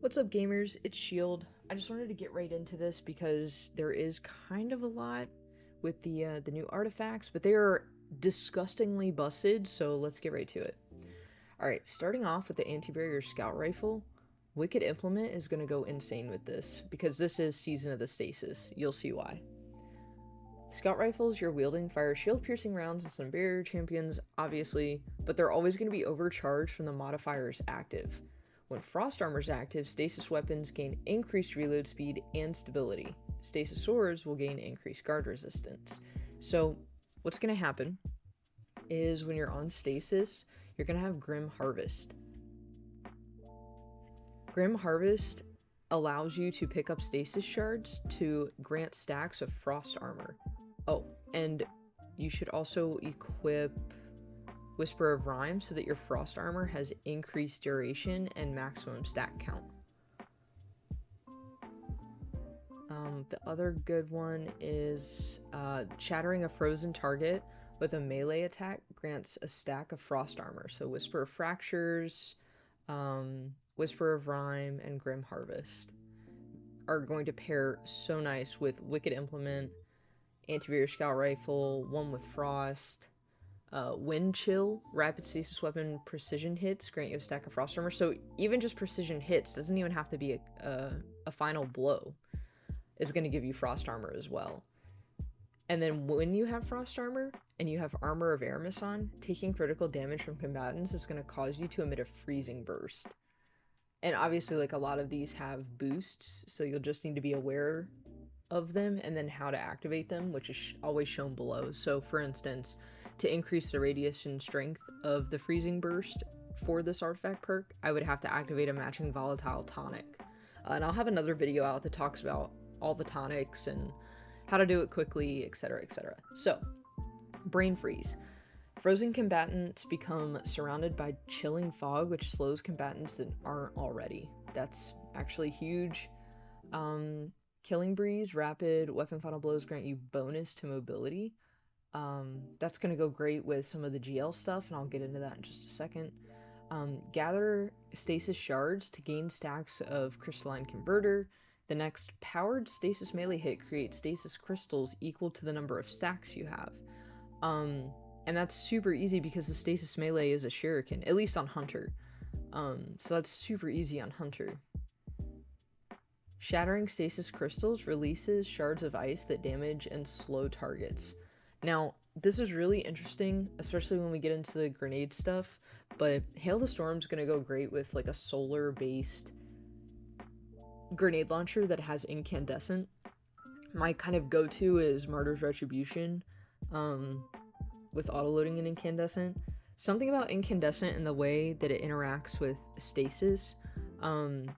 What's up, gamers? It's Shield. I just wanted to get right into this because there is kind of a lot with the new artifacts, but they are disgustingly busted. So let's get right to it. All right, starting off with the anti-barrier scout rifle. Wicked Implement is gonna go insane with this because this is Season of the Stasis. You'll see why. Scout rifles you're wielding fire shield-piercing rounds and some barrier champions, obviously, but they're always going to be overcharged from the modifiers active. When Frost Armor is active, Stasis weapons gain increased reload speed and stability. Stasis swords will gain increased guard resistance. So, what's going to happen is when you're on Stasis, you're going to have Grim Harvest. Grim Harvest allows you to pick up Stasis shards to grant stacks of Frost Armor. Oh, and you should also equip Whisper of Rhyme so that your Frost Armor has increased duration and maximum stack count. The other good one is Shattering a Frozen Target with a melee attack grants a stack of Frost Armor. So Whisper of Fractures, Whisper of Rhyme, and Grim Harvest are going to pair so nice with Wicked Implement, Anti-Barrier Scout Rifle, one with Frost, Wind Chill, Rapid Stasis Weapon Precision Hits grant you a stack of Frost Armor. So even just precision hits doesn't even have to be a final blow. Is going to give you Frost Armor as well. And then when you have Frost Armor and you have Armor of Aramis on, taking critical damage from combatants is going to cause you to emit a freezing burst. And obviously, like, a lot of these have boosts, so you'll just need to be aware of them and then how to activate them, which is always shown below. So for instance, to increase the radius and strength of the freezing burst for this artifact perk, I would have to activate a matching volatile tonic. And I'll have another video out that talks about all the tonics and how to do it quickly, etc, etc. So, Brain Freeze. Frozen combatants become surrounded by chilling fog, which slows combatants that aren't already. That's actually huge. Killing Breeze, Rapid, Weapon Final Blows grant you bonus to mobility. That's going to go great with some of the GL stuff, and I'll get into that in just a second. Gather Stasis Shards to gain stacks of Crystalline Converter. The next powered Stasis melee hit creates Stasis Crystals equal to the number of stacks you have. And that's super easy because the Stasis melee is a shuriken, at least on Hunter. So that's super easy on Hunter. Shattering Stasis Crystals releases shards of ice that damage and slow targets. Now, this is really interesting, especially when we get into the grenade stuff, but Hail the Storm's gonna go great with like a solar-based grenade launcher that has incandescent. My kind of go-to is Martyr's Retribution, with autoloading and incandescent. Something about incandescent and the way that it interacts with stasis,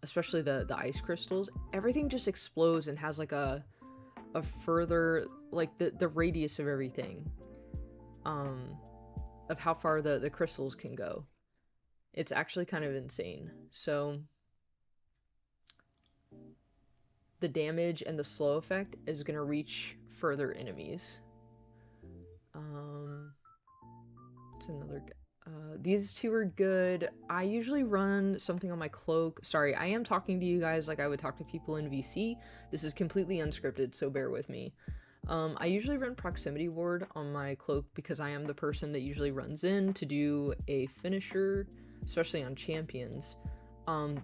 especially the ice crystals, everything just explodes and has like a further, like the radius of everything, of how far the crystals can go. It's actually kind of insane. So the damage and the slow effect is going to reach further enemies. It's another these two are good. I usually run something on my cloak. Sorry, I am talking to you guys like I would talk to people in VC. This is completely unscripted, so bear with me. I usually run Proximity Ward on my cloak because I am the person that usually runs in to do a finisher, especially on champions.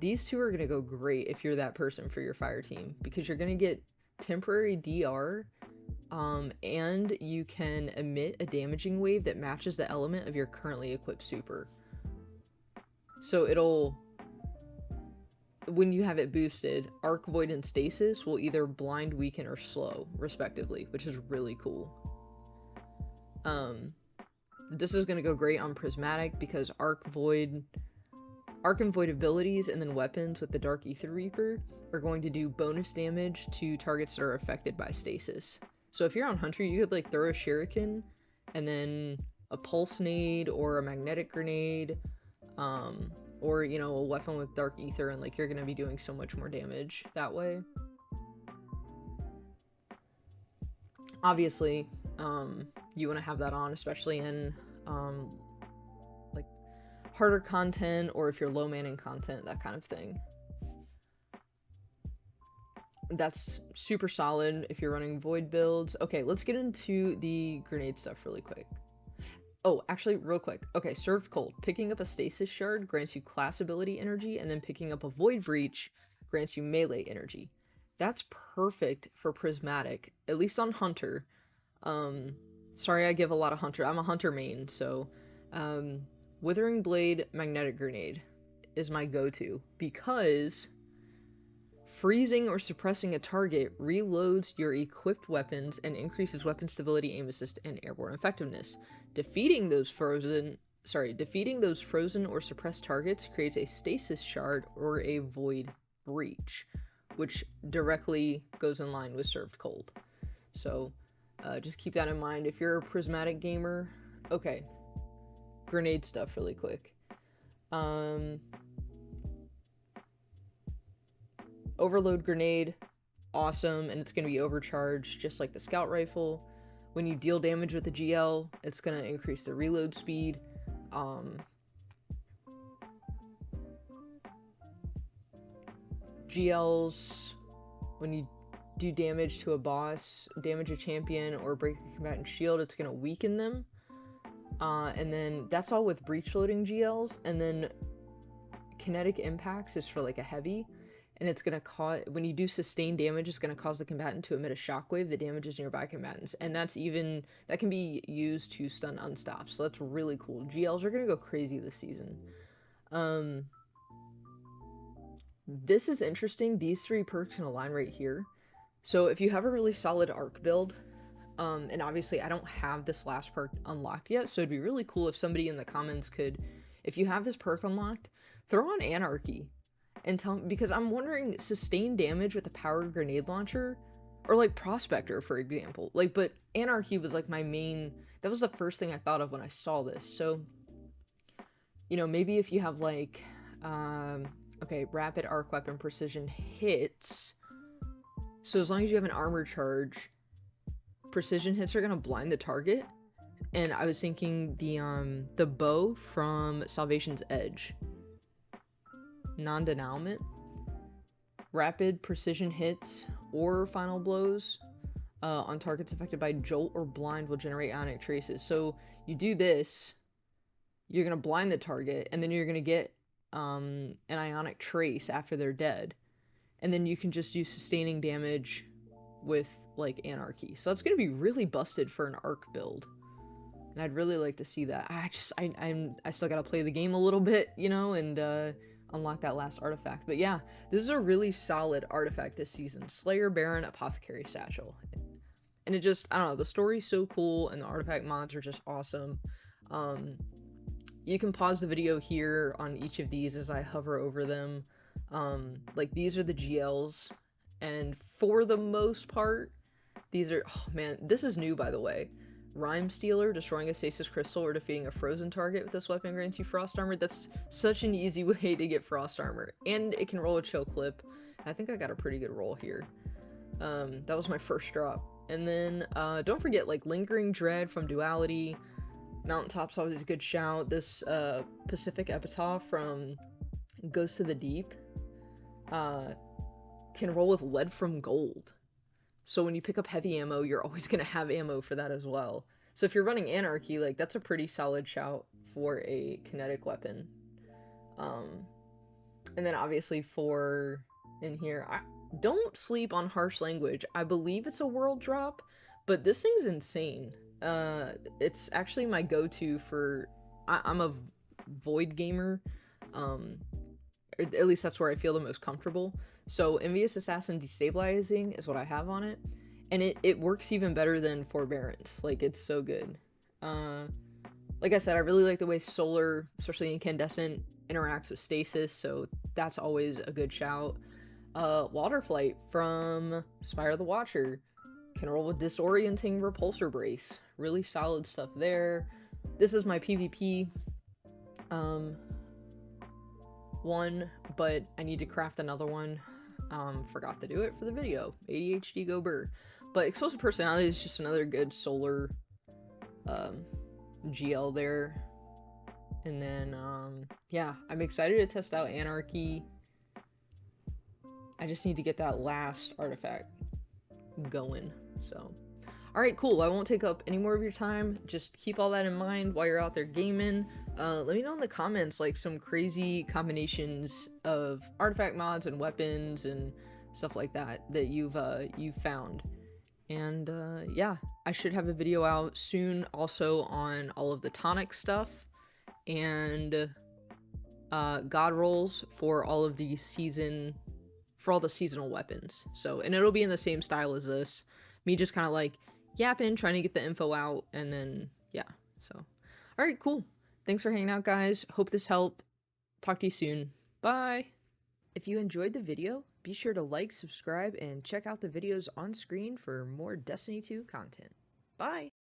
These two are going to go great if you're that person for your fire team, because you're going to get temporary DR, and you can emit a damaging wave that matches the element of your currently equipped super. So it'll, when you have it boosted, Arc, Void, and Stasis will either blind, weaken, or slow, respectively, which is really cool. This is going to go great on Prismatic because Arc and Void abilities and then weapons with the Dark Ether Reaper are going to do bonus damage to targets that are affected by stasis. So if you're on Hunter, you could like throw a shuriken and then a pulse nade or a magnetic grenade, or, you know, a weapon with Dark Ether, and like you're going to be doing so much more damage that way. Obviously, you want to have that on, especially in like harder content, or if you're low manning content, that kind of thing. That's super solid if you're running void builds. Okay, let's get into the grenade stuff really quick. Oh, actually, real quick. Okay, served cold. Picking up a stasis shard grants you class ability energy, and then picking up a void breach grants you melee energy. That's perfect for Prismatic, at least on Hunter. Um, Sorry I give a lot of Hunter. I'm a Hunter main, so um, Withering Blade Magnetic Grenade is my go-to because freezing or suppressing a target reloads your equipped weapons and increases weapon stability, aim assist, and airborne effectiveness. Defeating those frozen or suppressed targets creates a stasis shard or a void breach, which directly goes in line with served cold. So just keep that in mind if you're a prismatic gamer. Okay, grenade stuff really quick. Overload grenade, awesome, and it's going to be overcharged just like the scout rifle. When you deal damage with the GL, it's going to increase the reload speed. GLs, when you do damage to a boss, damage a champion, or break a combatant shield, it's going to weaken them. And then that's all with breach loading GLs. And then kinetic impacts is for like a heavy, and it's going to cause, when you do sustained damage, it's going to cause the combatant to emit a shockwave that damages nearby combatants, and that can be used to stun unstops. So that's really cool. GLs are going to go crazy this season. This is interesting. These 3 perks in a line right here. So if you have a really solid arc build, and obviously I don't have this last perk unlocked yet, so it'd be really cool if somebody in the comments could, if you have this perk unlocked, throw on Anarchy and tell me, because I'm wondering, sustained damage with a powered grenade launcher, or like Prospector, for example. Like, but Anarchy was like my main, that was the first thing I thought of when I saw this. So, you know, maybe if you have like, okay, rapid arc weapon precision hits. So as long as you have an armor charge, precision hits are gonna blind the target. And I was thinking the bow from Salvation's Edge, non-denouement, rapid precision hits or final blows on targets affected by jolt or blind will generate ionic traces. So you do this, you're gonna blind the target, and then you're gonna get an ionic trace after they're dead, and then you can just do sustaining damage with like Anarchy. So that's gonna be really busted for an arc build, and I'd really like to see that. I still gotta play the game a little bit, you know, and unlock that last artifact. But yeah, this is a really solid artifact this season. Slayer Baron Apothecary Satchel. And it just, I don't know, the story's so cool and the artifact mods are just awesome. You can pause the video here on each of these as I hover over them. Like, these are the GLs, and for the most part, these are, oh man, this is new, by the way. Rhyme Stealer, destroying a stasis crystal or defeating a frozen target with this weapon grants you frost armor. That's such an easy way to get frost armor, and it can roll a chill clip. I think I got a pretty good roll here. That was my first drop. And then don't forget, like, Lingering Dread from Duality. Mountaintop's always a good shout. This Pacific Epitaph from Ghost of the Deep can roll with Lead from Gold. So when you pick up heavy ammo, you're always going to have ammo for that as well. So if you're running Anarchy, like, that's a pretty solid shout for a kinetic weapon. And then obviously for in here, don't sleep on Harsh Language. I believe it's a world drop, but this thing's insane. It's actually my go-to for, I'm a Void gamer, or at least that's where I feel the most comfortable. So Envious Assassin Destabilizing is what I have on it, and it works even better than Forbearance. Like, it's so good. Like I said, I really like the way Solar, especially Incandescent, interacts with Stasis, so that's always a good shout. Waterflight from Spire the Watcher can roll with Disorienting Repulsor Brace. Really solid stuff there. This is my PvP one, but I need to craft another one. Forgot to do it for the video. ADHD go burr. But Explosive Personality is just another good Solar GL there. And then yeah, I'm excited to test out Anarchy. I just need to get that last artifact going. So, all right, cool. I won't take up any more of your time. Just keep all that in mind while you're out there gaming. Let me know in the comments like some crazy combinations of artifact mods and weapons and stuff like that that you've found. And yeah, I should have a video out soon also on all of the tonic stuff and god rolls for all of the seasonal weapons. So, and it'll be in the same style as this. Me just kind of like yapping, trying to get the info out, and then yeah. So, all right, cool. Thanks for hanging out, guys. Hope this helped. Talk to you soon. Bye. If you enjoyed the video, be sure to like, subscribe, and check out the videos on screen for more Destiny 2 content. Bye!